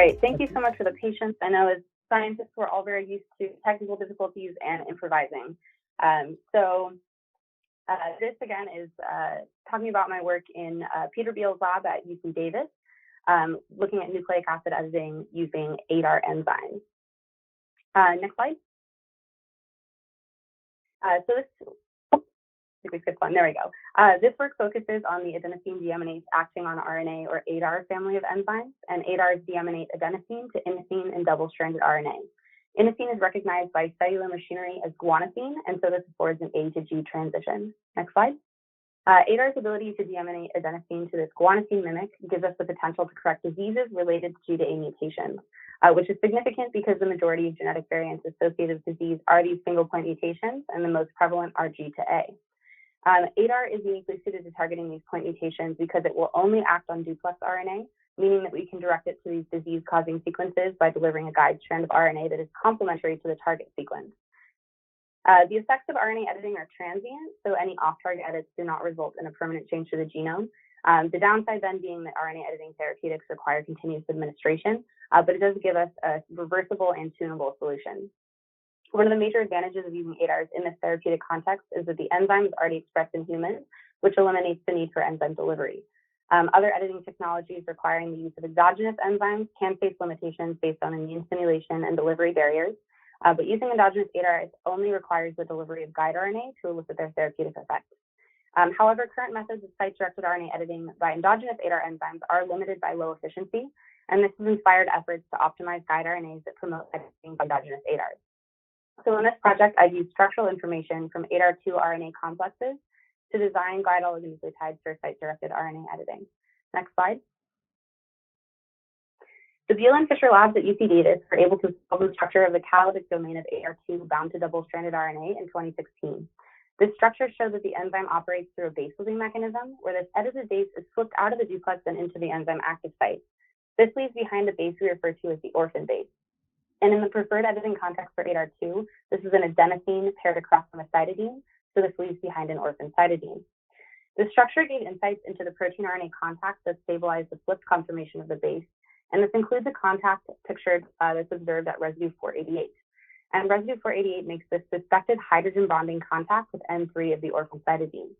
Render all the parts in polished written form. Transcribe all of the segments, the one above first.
Great. Thank you so much for the patience. I know as scientists, we're all very used to technical difficulties and improvising. This again is talking about my work in Peter Beal's lab at UC Davis, looking at nucleic acid editing using ADAR enzymes. Next slide. We skipped one. There we go. This work focuses on the adenosine deaminase acting on RNA or ADAR family of enzymes, and ADARs deaminate adenosine to inosine and double-stranded RNA. Inosine is recognized by cellular machinery as guanosine, and so this affords an A to G transition. Next slide. ADAR's ability to deaminate adenosine to this guanosine mimic gives us the potential to correct diseases related to G to A mutations, which is significant because the majority of genetic variants associated with disease are these single point mutations, and the most prevalent are G to A. ADAR is uniquely suited to targeting these point mutations because it will only act on duplex RNA, meaning that we can direct it to these disease-causing sequences by delivering a guide strand of RNA that is complementary to the target sequence. The effects of RNA editing are transient, so any off-target edits do not result in a permanent change to the genome. The downside then being that RNA editing therapeutics require continuous administration, but it does give us a reversible and tunable solution. One of the major advantages of using ADARs in this therapeutic context is that the enzyme is already expressed in humans, which eliminates the need for enzyme delivery. Other editing technologies requiring the use of exogenous enzymes can face limitations based on immune stimulation and delivery barriers, but using endogenous ADARs only requires the delivery of guide RNA to elicit their therapeutic effect. However, current methods of site-directed RNA editing by endogenous ADAR enzymes are limited by low efficiency, and this has inspired efforts to optimize guide RNAs that promote editing by endogenous ADARs. So in this project, I've used structural information from ADAR2 RNA complexes to design guide oligonucleotides for site-directed RNA editing. Next slide. The Beal and Fisher labs at UC Davis were able to solve the structure of the catalytic domain of ADAR2 bound to double-stranded RNA in 2016. This structure shows that the enzyme operates through a base looping mechanism where this edited base is flipped out of the duplex and into the enzyme active site. This leaves behind a base we refer to as the orphan base. And in the preferred editing context for ADAR2, this is an adenosine paired across from a cytidine, so this leaves behind an orphan cytidine. This structure gave insights into the protein RNA contacts that stabilize the flipped conformation of the base, and this includes a contact pictured that's observed at residue 488. And residue 488 makes this suspected hydrogen bonding contact with N3 of the orphan cytidine.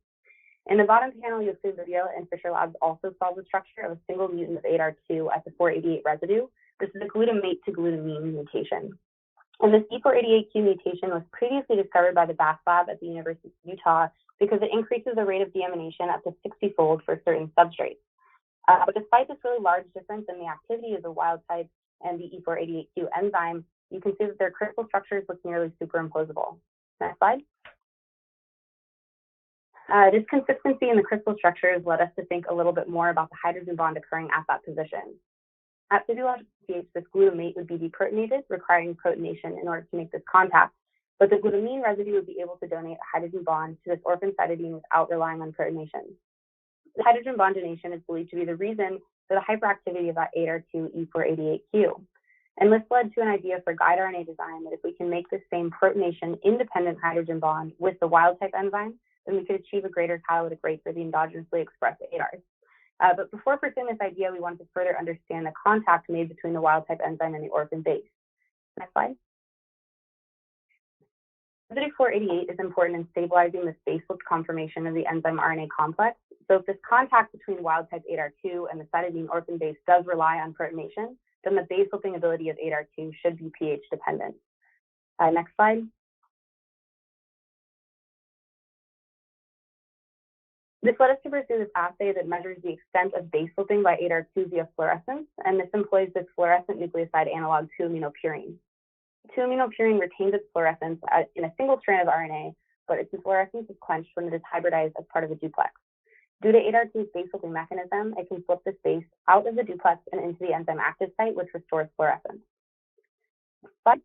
In the bottom panel, you'll see the Beal and Fisher labs also solve the structure of a single mutant of ADAR2 at the 488 residue. This is a glutamate to glutamine mutation. And this E488Q mutation was previously discovered by the Bass lab at the University of Utah because it increases the rate of deamination up to 60-fold for certain substrates. But despite this really large difference in the activity of the wild type and the E488Q enzyme, you can see that their crystal structures look nearly superimposable. Next slide. This consistency in the crystal structures led us to think a little bit more about the hydrogen bond occurring at that position. At physiological pH, this glutamate would be deprotonated, requiring protonation in order to make this contact, but the glutamine residue would be able to donate a hydrogen bond to this orphan cytidine without relying on protonation. The hydrogen bond donation is believed to be the reason for the hyperactivity of that ADAR2 E488Q. And this led to an idea for guide RNA design that if we can make the same protonation-independent hydrogen bond with the wild-type enzyme, then we could achieve a greater catalytic rate for the endogenously expressed ADARs. But before pursuing this idea, we wanted to further understand the contact made between the wild-type enzyme and the orphan base. Next slide. Residue 488 is important in stabilizing the base-looped conformation of the enzyme RNA complex. So if this contact between wild-type ADAR2 and the cytidine orphan base does rely on protonation, then the base-looping ability of ADAR2 should be pH dependent. Next slide. This led us to pursue this assay that measures the extent of base looping by ADAR2 via fluorescence, and this employs this fluorescent nucleoside analog 2-aminopurine. 2-aminopurine retains its fluorescence in a single strand of RNA, but its fluorescence is quenched when it is hybridized as part of a duplex. Due to ADAR2's base looping mechanism, it can flip this base out of the duplex and into the enzyme active site, which restores fluorescence. Next slide.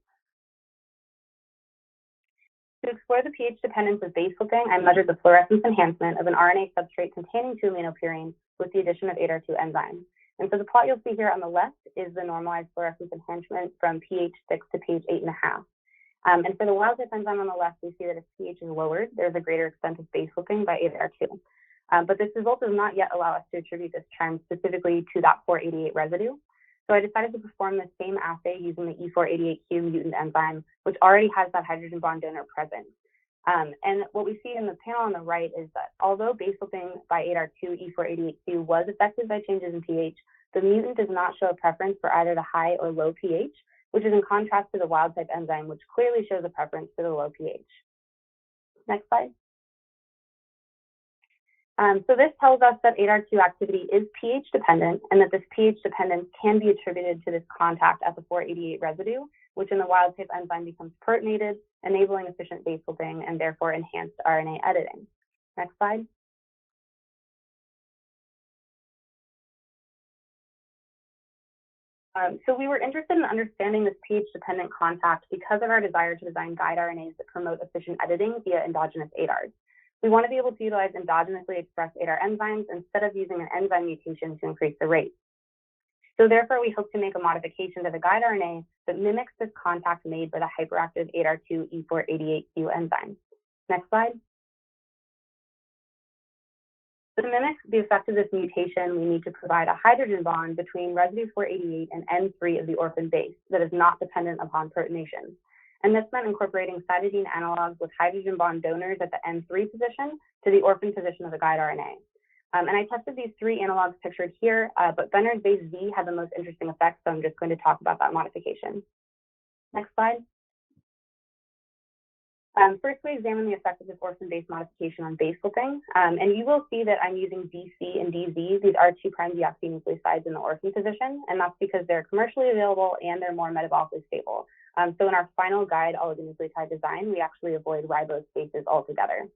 To explore the pH dependence of base flipping, I measured the fluorescence enhancement of an RNA substrate containing 2-aminopurine with the addition of ADAR2 enzyme. And so the plot you'll see here on the left is the normalized fluorescence enhancement from pH 6 to pH 8.5. And for the wild-type enzyme on the left, we see that if pH is lowered, there's a greater extent of base flipping by ADAR2. But this result does not yet allow us to attribute this trend specifically to that 488 residue. So I decided to perform the same assay using the E488Q mutant enzyme, which already has that hydrogen bond donor present. And what we see in the panel on the right is that although baselthing by ADAR2 E488Q was affected by changes in pH, the mutant does not show a preference for either the high or low pH, which is in contrast to the wild type enzyme, which clearly shows a preference for the low pH. Next slide. So this tells us that ADAR2 activity is pH dependent, and that this pH dependence can be attributed to this contact at the 488 residue, which in the wild type enzyme becomes protonated, enabling efficient baselthing and therefore enhanced RNA editing. Next slide. So we were interested in understanding this pH-dependent contact because of our desire to design guide RNAs that promote efficient editing via endogenous ADARs. We want to be able to utilize endogenously expressed ADAR enzymes instead of using an enzyme mutation to increase the rate. So therefore, we hope to make a modification to the guide RNA that mimics this contact made by the hyperactive ADAR2 E488Q enzyme. Next slide. To mimic the effect of this mutation, we need to provide a hydrogen bond between residue 488 and N3 of the orphan base that is not dependent upon protonation. And this meant incorporating cytidine analogs with hydrogen bond donors at the N3 position to the orphan position of the guide RNA. And I tested these three analogs pictured here, but Benner's base Z had the most interesting effect, so I'm just going to talk about that modification. Next slide. First, we examine the effect of this orphan base modification on baselthing, and you will see that I'm using DC and DZ. These are 2' deoxynucleosides in the orphan position, and that's because they're commercially available and they're more metabolically stable. So in our final guide oligonucleotide design, we actually avoid ribose bases altogether.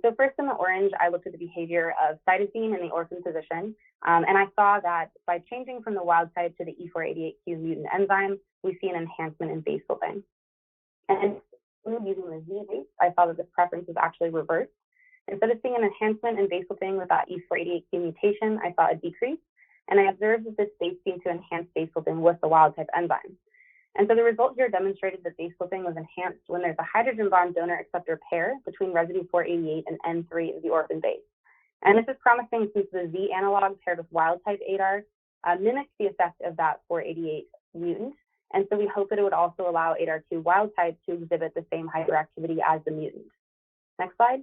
So first in the orange, I looked at the behavior of cytidine in the orphan position, and I saw that by changing from the wild type to the E488Q mutant enzyme, we see an enhancement in baselthing. And using the Z base, I saw that this preference was actually reversed. Instead of seeing an enhancement in baselthing with that E488Q mutation, I saw a decrease, and I observed that this base seemed to enhance baselthing with the wild type enzyme. And so the result here demonstrated that baselthing was enhanced when there's a hydrogen bond donor acceptor pair between residue 488 and N3 of the orphan base. And this is promising since the Z analog paired with wild type ADAR mimics the effect of that 488 mutant. And so we hope that it would also allow ADAR2 wild type to exhibit the same hyperactivity as the mutant. Next slide.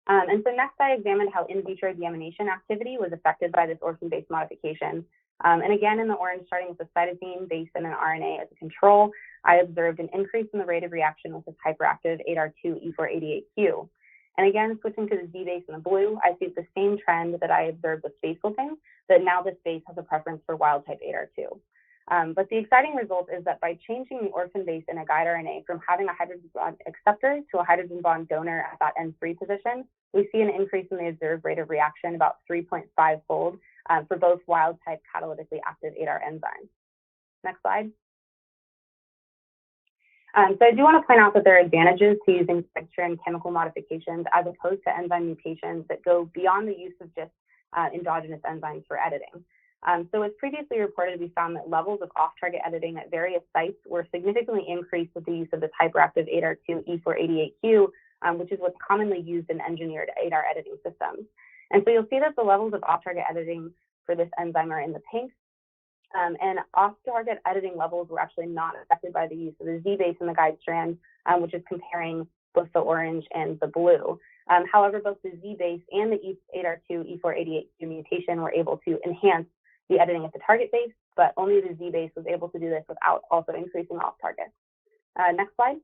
And so next I examined how in vitro deamination activity was affected by this orphan-based modification. And again, in the orange, starting with the cytidine base and an RNA as a control, I observed an increase in the rate of reaction with this hyperactive ADAR2 E488Q. And again, switching to the Z base in the blue, I see the same trend that I observed with baselthing, that now this base has a preference for wild type ADAR2. But the exciting result is that by changing the orphan base in a guide RNA from having a hydrogen bond acceptor to a hydrogen bond donor at that N3 position, we see an increase in the observed rate of reaction about 3.5-fold for both wild type catalytically active ADAR enzymes. Next slide. So I do want to point out that there are advantages to using texture and chemical modifications as opposed to enzyme mutations that go beyond the use of just endogenous enzymes for editing. So as previously reported, we found that levels of off-target editing at various sites were significantly increased with the use of this hyperactive ADAR2 E488Q, which is what's commonly used in engineered ADAR editing systems. And so you'll see that the levels of off-target editing for this enzyme are in the pink. And off-target editing levels were actually not affected by the use of the Z base in the guide strand, which is comparing both the orange and the blue. However, both the Z base and the ADAR2 E488Q mutation were able to enhance the editing at the target base, but only the Z base was able to do this without also increasing off-target. Next slide.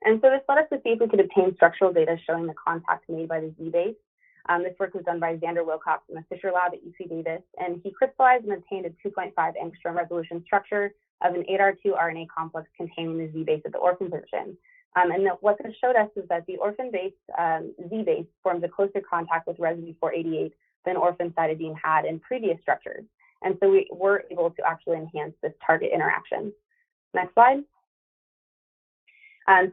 And so this led us to see if we could obtain structural data showing the contact made by the Z base. This work was done by Xander Wilcox in the Fisher lab at UC Davis, and he crystallized and obtained a 2.5 angstrom resolution structure of an ADAR2 RNA complex containing the Z base at the orphan position. And what this showed us is that the orphan base, Z base, forms a closer contact with residue 488 than orphan cytidine had in previous structures. And so we were able to actually enhance this target interaction. Next slide.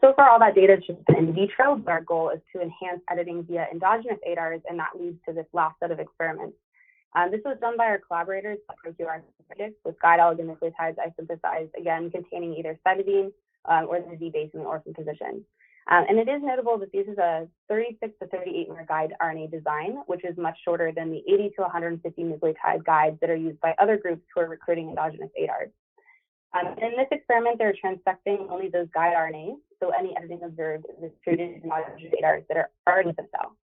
So far, all that data is just been in vitro, but our goal is to enhance editing via endogenous ADARs, and that leads to this last set of experiments. This was done by our collaborators at ProQR with guide oligonucleotides I synthesized, again, containing either cytidine or the Z base in the orphan position. And it is notable that this is a 36 to 38 mer guide RNA design, which is much shorter than the 80 to 150 nucleotide guides that are used by other groups who are recruiting endogenous ADARs. In this experiment, they're transfecting only those guide RNAs, so any editing observed is distributed in endogenous ADARs that are already in the cell.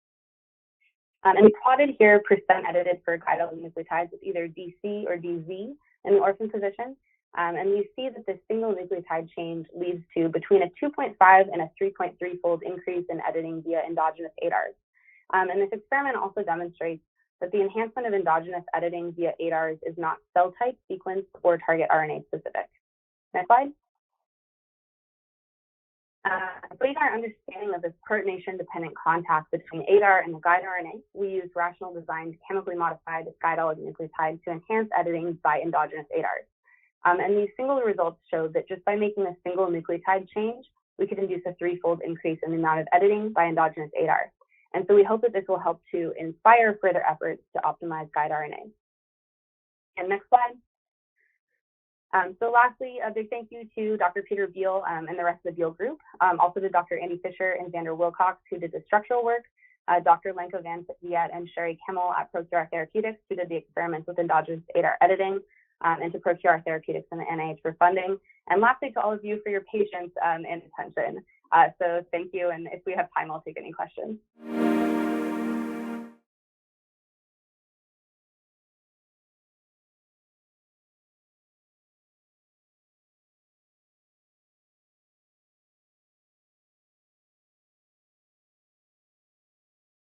And we plotted here percent edited for guide oligonucleotides with either DC or DZ in the orphan position. And you see that this single nucleotide change leads to between a 2.5 and a 3.3-fold increase in editing via endogenous ADARs. And this experiment also demonstrates that the enhancement of endogenous editing via ADARs is not cell type, sequence, or target RNA specific. Next slide. Based on our understanding of this protonation-dependent contact between ADAR and the guide RNA, we used rational design to chemically modify this guide oligonucleotide to enhance editing by endogenous ADARs. And these single results showed that just by making a single nucleotide change, we could induce a 3-fold increase in the amount of editing by endogenous ADAR. And so we hope that this will help to inspire further efforts to optimize guide RNA. And next slide. So lastly, a big thank you to Dr. Peter Beal and the rest of the Beal group, also to Dr. Andy Fisher and Xander Wilcox, who did the structural work, Dr. Lenko Van Viet and Sherry Kimmel at ProQR Therapeutics, who did the experiments with endogenous ADAR editing, and to ProQR Therapeutics and the NIH for funding. And lastly, to all of you for your patience and attention. So thank you, and if we have time, I'll take any questions.